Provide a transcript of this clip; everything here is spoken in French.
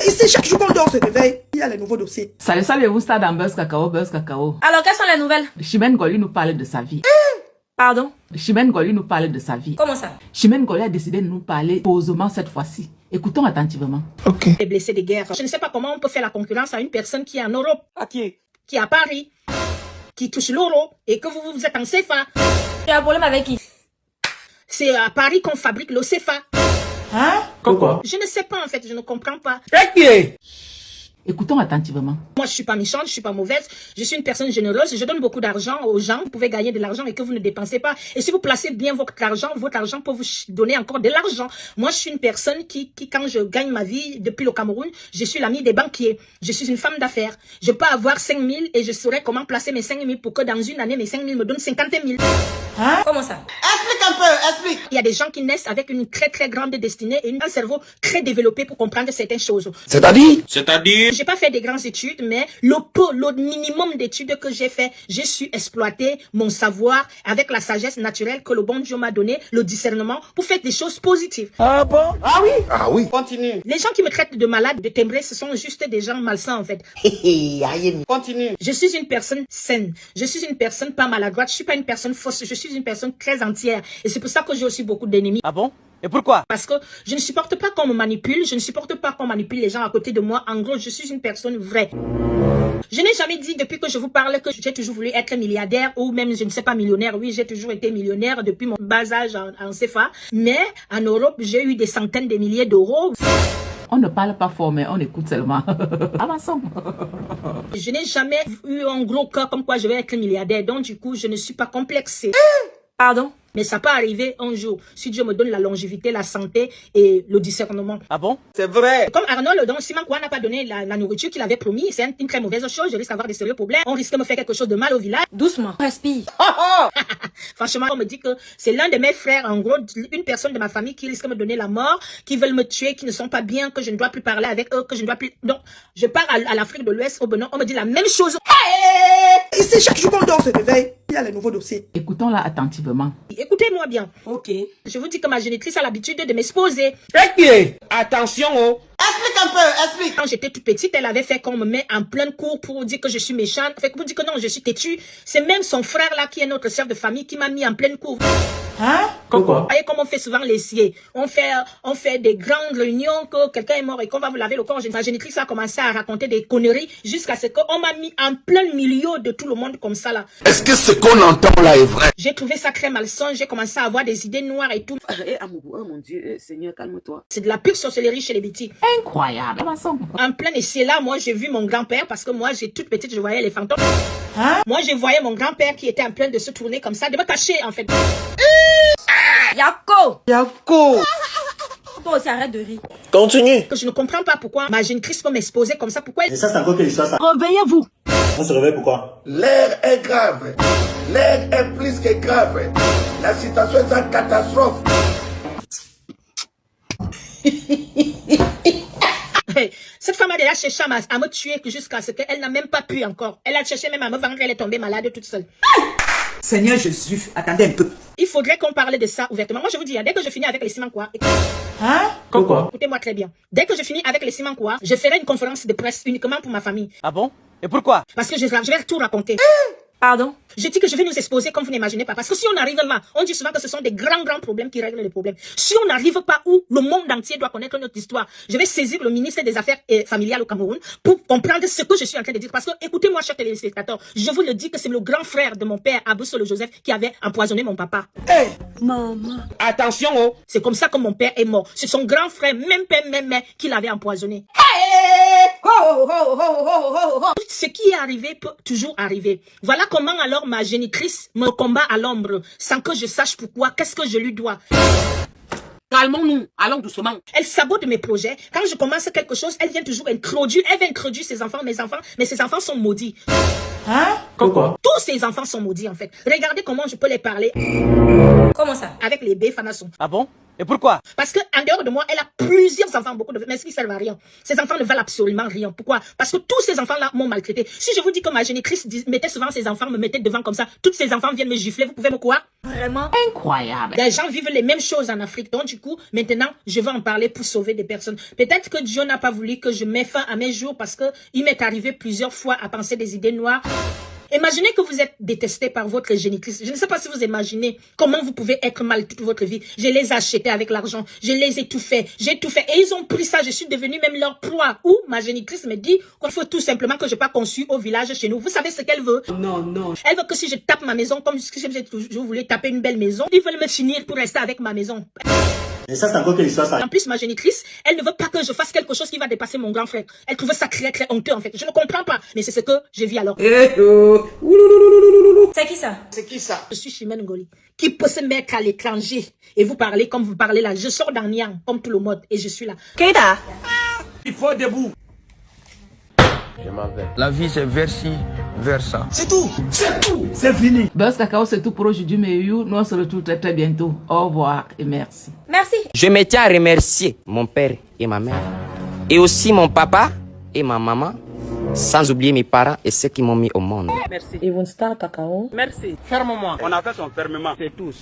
Ici, chaque jour qu'on dort se réveille, il y a les nouveaux dossiers. Salut, salut-vous, ça dans Buzz Cacao, Buzz Cacao. Alors, quelles sont les nouvelles? Chimène Golu nous parle de sa vie. Pardon? Chimène Golu nous parle de sa vie. Comment ça? Chimène Golu a décidé de nous parler posément cette fois-ci. Écoutons attentivement. Ok. Les blessés de guerre. Je ne sais pas comment on peut faire la concurrence à une personne qui est en Europe, À qui? qui est à Paris, qui touche l'euro et que vous êtes en CFA. Tu as un problème avec qui? C'est à Paris qu'on fabrique le CFA. Hein? Pourquoi? Je ne sais pas en fait, je ne comprends pas. Écoutons attentivement. Moi, je suis pas méchante, je suis pas mauvaise. Je suis une personne généreuse. Je donne beaucoup d'argent aux gens. Vous pouvez gagner de l'argent et que vous ne dépensez pas. Et si vous placez bien votre argent peut vous donner encore de l'argent. Moi, je suis une personne qui, quand je gagne ma vie depuis le Cameroun, je suis l'amie des banquiers. Je suis une femme d'affaires. Je peux avoir 5 000 et je saurais comment placer mes 5 000 pour que dans une année, mes 5 000 me donnent 50 000. Hein? Comment ça? Explique un peu, explique. Il y a des gens qui naissent avec une très très grande destinée et un cerveau très développé pour comprendre certaines choses. C'est-à-dire J'ai pas fait des grandes études, mais le minimum d'études que j'ai fait, j'ai su exploiter mon savoir avec la sagesse naturelle que le bon Dieu m'a donné, le discernement, pour faire des choses positives. Ah bon? Ah oui? Ah oui. Continue. Les gens qui me traitent de malade, de timbré, ce sont juste des gens malsains en fait. Continue. Je suis une personne saine. Je suis une personne pas maladroite. Je suis pas une personne fausse. Je suis une personne très entière. Et c'est pour ça que j'ai aussi beaucoup d'ennemis. Ah bon? Et pourquoi? Parce que je ne supporte pas qu'on me manipule. Je ne supporte pas qu'on manipule les gens à côté de moi. En gros, je suis une personne vraie. Je n'ai jamais dit depuis que je vous parle que j'ai toujours voulu être milliardaire ou même, je ne sais pas, millionnaire. Oui, j'ai toujours été millionnaire depuis mon bas âge en CFA. Mais en Europe, j'ai eu des centaines de milliers d'euros. On ne parle pas fort, mais on écoute seulement. Avançons. Je n'ai jamais eu un gros cœur comme quoi je vais être milliardaire. Donc, du coup, je ne suis pas complexée. Pardon? Mais ça peut arriver un jour, si Dieu me donne la longévité, la santé et le discernement. Ah bon? C'est vrai. Comme Arnold, donc Simon Kouan n'a pas donné la nourriture qu'il avait promis, c'est une très mauvaise chose, je risque d'avoir des sérieux problèmes, on risque de me faire quelque chose de mal au village. Doucement. Respire. Franchement, on me dit que c'est l'un de mes frères, en gros, une personne de ma famille qui risque de me donner la mort, qui veulent me tuer, qui ne sont pas bien, que je ne dois plus parler avec eux, que je ne dois plus... Donc, je pars à l'Afrique de l'Ouest, au Bénin, on me dit la même chose. Ici, chaque jour qu'on dort se réveille, il y a les nouveaux dossiers. Écoutons-la attentivement. Écoutez-moi bien. Ok. Je vous dis que ma génitrice a l'habitude de m'exposer. Attention, oh. Explique un peu, explique. Quand j'étais toute petite, elle avait fait qu'on me met en pleine cour pour dire que je suis méchante. Fait pour dire que non, je suis têtue. C'est même son frère là, qui est notre chef de famille, qui m'a mis en pleine cour. Hein? Pourquoi? Vous voyez comme on fait souvent les siers. On fait des grandes réunions que quelqu'un est mort et qu'on va vous laver le corps. Ma génitrice a commencé à raconter des conneries jusqu'à ce qu'on m'a mis en plein milieu de tout le monde comme ça là. Est-ce que ce qu'on entend là est vrai? J'ai trouvé ça très malsain. J'ai commencé à avoir des idées noires et tout. Oh mon Dieu, Seigneur, calme-toi. C'est de la pure sorcellerie chez les petits. Incroyable. Avançons. En plein essai là, moi j'ai vu mon grand-père parce que moi j'ai toute petite, je voyais les fantômes. Hein? Moi je voyais mon grand-père qui était en train de se tourner comme ça, de me cacher en fait. Yako! Yako! Toi aussi, arrête de rire. Continue. Que je ne comprends pas pourquoi ma génitrice peut m'exposer comme ça. Pourquoi Et ça, c'est encore quelle histoire, ça? Réveillez-vous! On se réveille pourquoi? L'air est grave. L'air est plus que grave. La situation est en catastrophe. Cette femme a déjà cherché à me tuer jusqu'à ce qu'elle n'a même pas pu encore. Elle a cherché même à me vendre, elle est tombée malade toute seule. Seigneur Jésus, attendez un peu. Il faudrait qu'on parle de ça ouvertement. Moi je vous dis, dès que je finis avec les Simankois, Hein? Pourquoi? écoutez-moi très bien. Dès que je finis avec les Simankois, je ferai une conférence de presse uniquement pour ma famille. Ah bon? Et pourquoi? Parce que je vais tout raconter. Pardon? Je dis que je vais nous exposer comme vous n'imaginez pas. Parce que si on arrive là, on dit souvent que ce sont des grands problèmes qui règlent les problèmes. Si on n'arrive pas où le monde entier doit connaître notre histoire, je vais saisir le ministre des Affaires familiales au Cameroun pour comprendre ce que je suis en train de dire. Parce que, écoutez-moi, chers téléspectateurs, je vous le dis que c'est le grand frère de mon père, Aboussolo Joseph, qui avait empoisonné mon papa. Maman. Attention, oh. C'est comme ça que mon père est mort. C'est son grand frère, même père, même mère, qui l'avait empoisonné. Ce qui est arrivé peut toujours arriver. Voilà comment alors ma génitrice me combat à l'ombre, sans que je sache pourquoi, qu'est-ce que je lui dois. Calmons-nous, allons doucement. Elle sabote mes projets. Quand je commence quelque chose, elle vient toujours introduire, elle va introduire ses enfants, mes enfants, mais ses enfants sont maudits. Hein? Pourquoi? Tous ces enfants sont maudits en fait. Regardez comment je peux les parler Comment ça? avec les Bfanasson. Ah bon? Et pourquoi? Parce que en dehors de moi, elle a plusieurs enfants, beaucoup de... Mais ce qui ne servent à rien. Ces enfants ne valent absolument rien. Pourquoi? Parce que tous ces enfants-là m'ont maltraité. Si je vous dis que ma génitrice mettait souvent ses enfants, me mettait devant comme ça, tous ces enfants viennent me gifler, vous pouvez me croire? Vraiment? Incroyable. Les gens vivent les mêmes choses en Afrique. Donc du coup, maintenant, je vais en parler pour sauver des personnes. Peut-être que Dieu n'a pas voulu que je mette fin à mes jours parce que il m'est arrivé plusieurs fois à penser des idées noires. Imaginez que vous êtes détesté par votre génitrice. Je ne sais pas si vous imaginez comment vous pouvez être mal toute votre vie. Je les ai achetés avec l'argent. Je les ai tout fait. J'ai tout fait. Et ils ont pris ça. Je suis devenue même leur proie. Ou ma génitrice me dit qu'il faut tout simplement que je pas conçu au village chez nous. Vous savez ce qu'elle veut? Non, non. Elle veut que si je tape ma maison, comme j'ai toujours voulu taper une belle maison, ils veulent me finir pour rester avec ma maison. Et ça, c'est encore quelle histoire, ça? En plus, ma génitrice, elle ne veut pas que je fasse quelque chose qui va dépasser mon grand frère. Elle trouve ça très, très honteux, en fait. Je ne comprends pas. Mais c'est ce que je vis alors. C'est qui ça? C'est qui ça? Je suis Chimène Ngoli, qui peut se mettre à l'étranger et vous parler comme vous parlez là. Je sors d'Aniang, comme tout le monde, et je suis là. Keita. Il faut debout. Je m'en vais. La vie, c'est vers-ci, vers ça. C'est tout. C'est tout. C'est fini. Buzz Cacao, c'est tout pour aujourd'hui, mais nous on se retrouve très très bientôt. Au revoir et merci. Merci. Je me tiens à remercier mon père et ma mère. Et aussi mon papa et ma maman. Sans oublier mes parents et ceux qui m'ont mis au monde. Merci. Ils vont star cacao. Merci. Ferme-moi. On a fait son fermement. C'est tous.